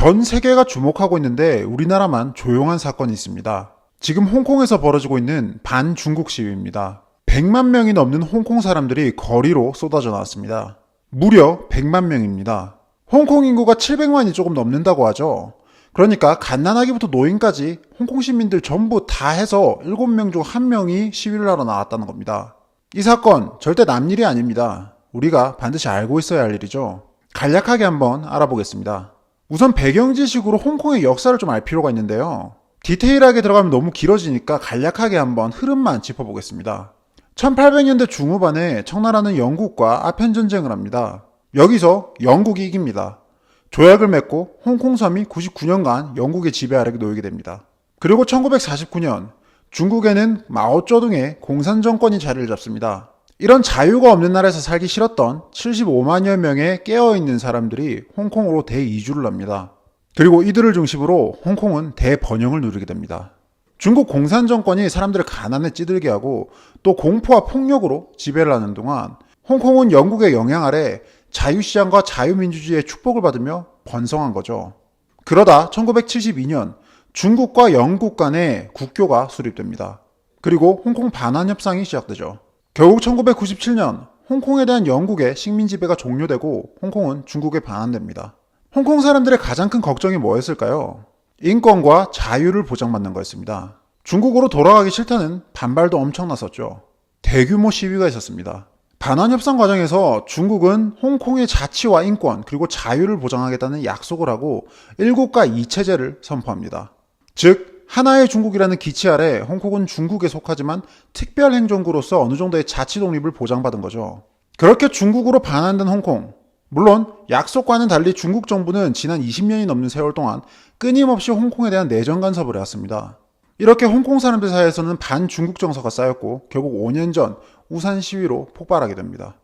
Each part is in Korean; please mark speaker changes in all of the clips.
Speaker 1: 전 세계가 주목하고 있는데 우리나라만 조용한 사건이 있습니다. 지금 홍콩에서 벌어지고 있는 반중국 시위입니다. 100만 명이 넘는 홍콩 사람들이 거리로 쏟아져 나왔습니다. 무려 100만 명입니다. 홍콩 인구가 700만이 조금 넘는다고 하죠. 그러니까 갓난아기부터 노인까지 홍콩 시민들 전부 다 해서 7명 중 1명이 시위를 하러 나왔다는 겁니다. 이 사건 절대 남 일이 아닙니다. 우리가 반드시 알고 있어야 할 일이죠. 간략하게 한번 알아보겠습니다. 우선 배경 지식으로 홍콩의 역사를 좀 알 필요가 있는데요. 디테일하게 들어가면 너무 길어지니까 간략하게 한번 흐름만 짚어보겠습니다. 1800년대 중후반에 청나라는 영국과 아편전쟁을 합니다. 여기서 영국이 이깁니다. 조약을 맺고 홍콩섬이 99년간 영국의 지배 아래 놓이게 됩니다. 그리고 1949년 중국에는 마오쩌둥의 공산정권이 자리를 잡습니다. 이런 자유가 없는 나라에서 살기 싫었던 75만여 명의 깨어있는 사람들이 홍콩으로 대이주를 합니다. 그리고 이들을 중심으로 홍콩은 대번영을 누리게 됩니다. 중국 공산정권이 사람들을 가난에 찌들게 하고 또 공포와 폭력으로 지배를 하는 동안 홍콩은 영국의 영향 아래 자유시장과 자유민주주의의 축복을 받으며 번성한 거죠. 그러다 1972년 중국과 영국 간의 국교가 수립됩니다. 그리고 홍콩 반환협상이 시작되죠. 결국 1997년 홍콩에 대한 영국의 식민 지배가 종료되고 홍콩은 중국에 반환됩니다. 홍콩 사람들의 가장 큰 걱정이 뭐였을까요? 인권과 자유를 보장받는 거였습니다. 중국으로 돌아가기 싫다는 반발도 엄청 났었죠. 대규모 시위가 있었습니다. 반환협상 과정에서 중국은 홍콩의 자치와 인권 그리고 자유를 보장하겠다는 약속을 하고 1국가 2체제를 선포합니다. 즉 하나의 중국이라는 기치 아래 홍콩은 중국에 속하지만 특별행정구로서 어느 정도의 자치 독립을 보장받은 거죠. 그렇게 중국으로 반환된 홍콩, 물론 약속과는 달리 중국 정부는 지난 20년이 넘는 세월 동안 끊임없이 홍콩에 대한 내정 간섭을 해왔습니다. 이렇게 홍콩 사람들 사이에서는 반중국 정서가 쌓였고 결국 5년 전 우산 시위로 폭발하게 됩니다.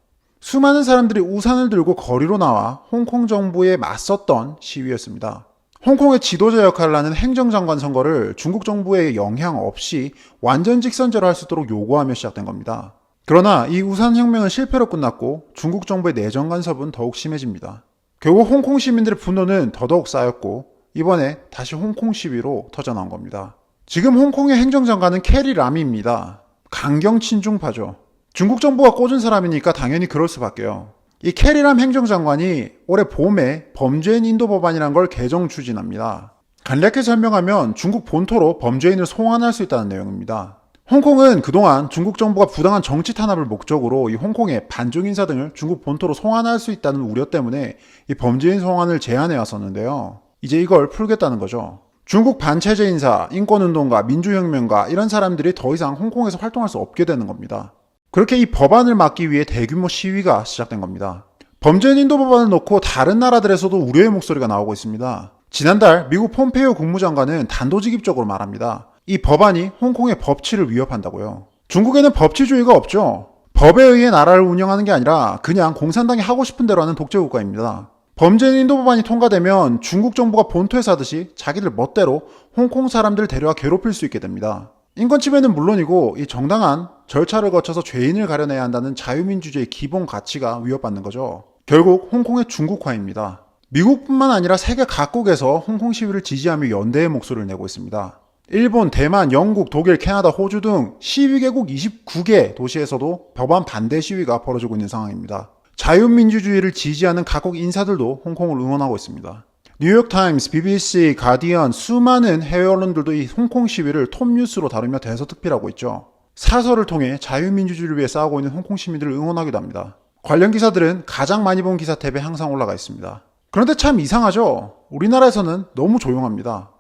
Speaker 1: 수많은 사람들이 우산을 들고 거리로 나와 홍콩 정부에 맞섰던 시위였습니다. 홍콩의 지도자 역할을 하는 행정장관 선거를 중국 정부의 영향 없이 완전 직선제로 할 수 있도록 요구하며 시작된 겁니다. 그러나 이 우산혁명은 실패로 끝났고 중국 정부의 내정 간섭은 더욱 심해집니다. 결국 홍콩 시민들의 분노는 더더욱 쌓였고 이번에 다시 홍콩 시위로 터져나온 겁니다. 지금 홍콩의 행정장관은 캐리 람입니다. 강경 친중파죠. 중국 정부가 꽂은 사람이니까 당연히 그럴 수밖에요. 이 캐리 람 행정장관이 올해 봄에 범죄인 인도 법안이란 걸 개정 추진합니다. 간략히 설명하면 중국 본토로 범죄인을 송환할 수 있다는 내용입니다. 홍콩은 그동안 중국 정부가 부당한 정치 탄압을 목적으로 이 홍콩의 반중 인사 등을 중국 본토로 송환할 수 있다는 우려 때문에 이 범죄인 송환을 제한해 왔었는데요. 이제 이걸 풀겠다는 거죠. 중국 반체제 인사, 인권운동가, 민주혁명가 이런 사람들이 더 이상 홍콩에서 활동할 수 없게 되는 겁니다. 그렇게 이 법안을 막기 위해 대규모 시위가 시작된 겁니다. 범죄인 인도 법안을 놓고 다른 나라들에서도 우려의 목소리가 나오고 있습니다. 지난달 미국 폼페이오 국무장관은 단도직입적으로 말합니다. 이 법안이 홍콩의 법치를 위협한다고요. 중국에는 법치주의가 없죠. 법에 의해 나라를 운영하는 게 아니라 그냥 공산당이 하고 싶은 대로 하는 독재국가입니다. 범죄인 인도 법안이 통과되면 중국 정부가 본토에서 하듯이 자기들 멋대로 홍콩 사람들 데려와 괴롭힐 수 있게 됩니다. 인권 침해는 물론이고 이 정당한 절차를 거쳐서 죄인을 가려내야 한다는 자유민주주의의 기본 가치가 위협받는 거죠. 결국 홍콩의 중국화입니다. 미국뿐만 아니라 세계 각국에서 홍콩 시위를 지지하며 연대의 목소리를 내고 있습니다. 일본, 대만, 영국, 독일, 캐나다, 호주 등 시위 개국 29개 도시에서도 법안 반대 시위가 벌어지고 있는 상황입니다. 자유민주주의를 지지하는 각국 인사들도 홍콩을 응원하고 있습니다. 뉴욕타임스, BBC, 가디언, 수많은 해외 언론들도 이 홍콩 시위를 톱뉴스로 다루며 대서특필하고 있죠. 사설을 통해 자유민주주의를 위해 싸우고 있는 홍콩 시민들을 응원하기도 합니다. 관련 기사들은 가장 많이 본 기사 탭에 항상 올라가 있습니다. 그런데 참 이상하죠? 우리나라에서는 너무 조용합니다.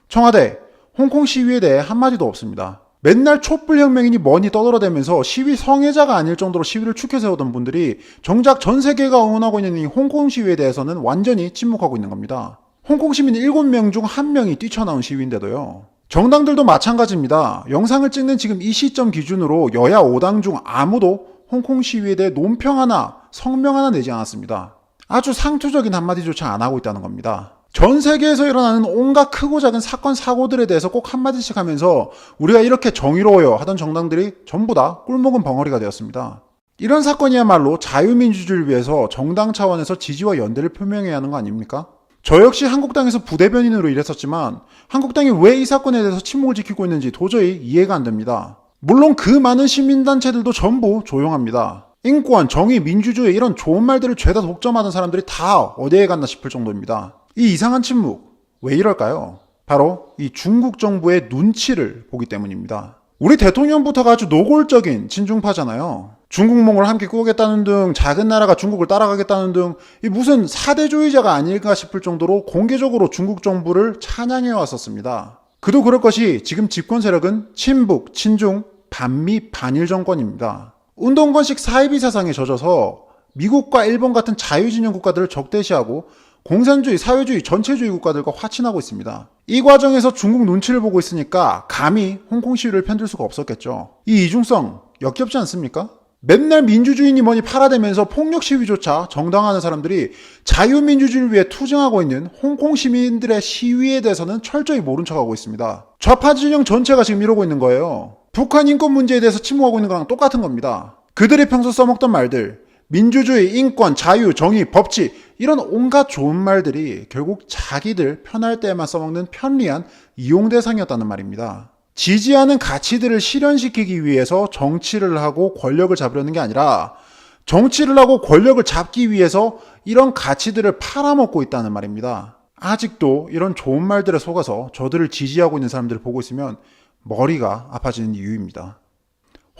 Speaker 1: 청와대, 홍콩 시위에 대해 한마디도 없습니다. 맨날 촛불혁명이니 뭐니 떠들어대면서 시위 성애자가 아닐 정도로 시위를 축혀 세우던 분들이 정작 전 세계가 응원하고 있는 이 홍콩 시위에 대해서는 완전히 침묵하고 있는 겁니다. 홍콩 시민 7명 중 1명이 뛰쳐나온 시위인데도요. 정당들도 마찬가지입니다. 영상을 찍는 지금 이 시점 기준으로 여야 5당 중 아무도 홍콩 시위에 대해 논평 하나, 성명 하나 내지 않았습니다. 아주 상투적인 한마디조차 안 하고 있다는 겁니다. 전 세계에서 일어나는 온갖 크고 작은 사건 사고들에 대해서 꼭 한마디씩 하면서 우리가 이렇게 정의로워요 하던 정당들이 전부 다 꿀먹은 벙어리가 되었습니다. 이런 사건이야말로 자유민주주의를 위해서 정당 차원에서 지지와 연대를 표명해야 하는 거 아닙니까? 저 역시 한국당에서 부대변인으로 일했었지만 한국당이 왜 이 사건에 대해서 침묵을 지키고 있는지 도저히 이해가 안 됩니다. 물론 그 많은 시민단체들도 전부 조용합니다. 인권, 정의, 민주주의 이런 좋은 말들을 죄다 독점하던 사람들이 다 어디에 갔나 싶을 정도입니다. 이 이상한 침묵, 왜 이럴까요? 바로 이 중국 정부의 눈치를 보기 때문입니다. 우리 대통령부터가 아주 노골적인 친중파잖아요. 중국몽을 함께 꾸겠다는 등 작은 나라가 중국을 따라가겠다는 등 이 무슨 사대주의자가 아닐까 싶을 정도로 공개적으로 중국 정부를 찬양해 왔었습니다. 그도 그럴 것이 지금 집권 세력은 친북, 친중, 반미, 반일 정권입니다. 운동권식 사이비 사상에 젖어서 미국과 일본 같은 자유진영 국가들을 적대시하고 공산주의, 사회주의, 전체주의 국가들과 화친하고 있습니다. 이 과정에서 중국 눈치를 보고 있으니까 감히 홍콩 시위를 편들 수가 없었겠죠. 이 이중성 역겹지 않습니까? 맨날 민주주의니 뭐니 팔아대면서 폭력 시위조차 정당화하는 사람들이 자유민주주의를 위해 투쟁하고 있는 홍콩 시민들의 시위에 대해서는 철저히 모른 척하고 있습니다. 좌파 진영 전체가 지금 이러고 있는 거예요. 북한 인권 문제에 대해서 침묵하고 있는 거랑 똑같은 겁니다. 그들이 평소 써먹던 말들, 민주주의, 인권, 자유, 정의, 법치 이런 온갖 좋은 말들이 결국 자기들 편할 때에만 써먹는 편리한 이용 대상이었다는 말입니다. 지지하는 가치들을 실현시키기 위해서 정치를 하고 권력을 잡으려는 게 아니라 정치를 하고 권력을 잡기 위해서 이런 가치들을 팔아먹고 있다는 말입니다. 아직도 이런 좋은 말들에 속아서 저들을 지지하고 있는 사람들을 보고 있으면 머리가 아파지는 이유입니다.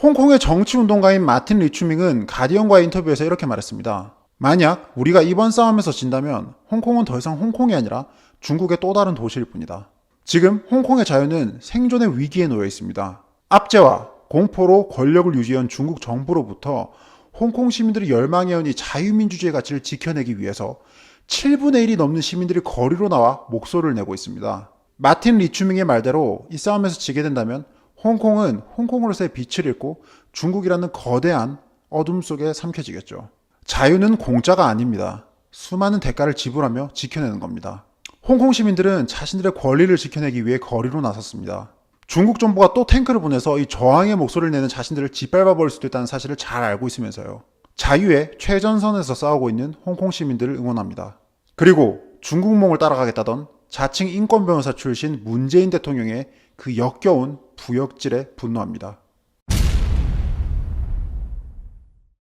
Speaker 1: 홍콩의 정치운동가인 마틴 리추밍은 가디언과의 인터뷰에서 이렇게 말했습니다. 만약 우리가 이번 싸움에서 진다면 홍콩은 더 이상 홍콩이 아니라 중국의 또 다른 도시일 뿐이다. 지금 홍콩의 자유는 생존의 위기에 놓여 있습니다. 압제와 공포로 권력을 유지한 중국 정부로부터 홍콩 시민들이 열망해온 이 자유민주주의 가치를 지켜내기 위해서 7분의 1이 넘는 시민들이 거리로 나와 목소리를 내고 있습니다. 마틴 리추밍의 말대로 이 싸움에서 지게 된다면 홍콩은 홍콩으로서의 빛을 잃고 중국이라는 거대한 어둠 속에 삼켜지겠죠. 자유는 공짜가 아닙니다. 수많은 대가를 지불하며 지켜내는 겁니다. 홍콩 시민들은 자신들의 권리를 지켜내기 위해 거리로 나섰습니다. 중국 정부가 또 탱크를 보내서 이 저항의 목소리를 내는 자신들을 짓밟아버릴 수도 있다는 사실을 잘 알고 있으면서요. 자유의 최전선에서 싸우고 있는 홍콩 시민들을 응원합니다. 그리고 중국몽을 따라가겠다던 자칭 인권변호사 출신 문재인 대통령의 그 역겨운 부역질에 분노합니다.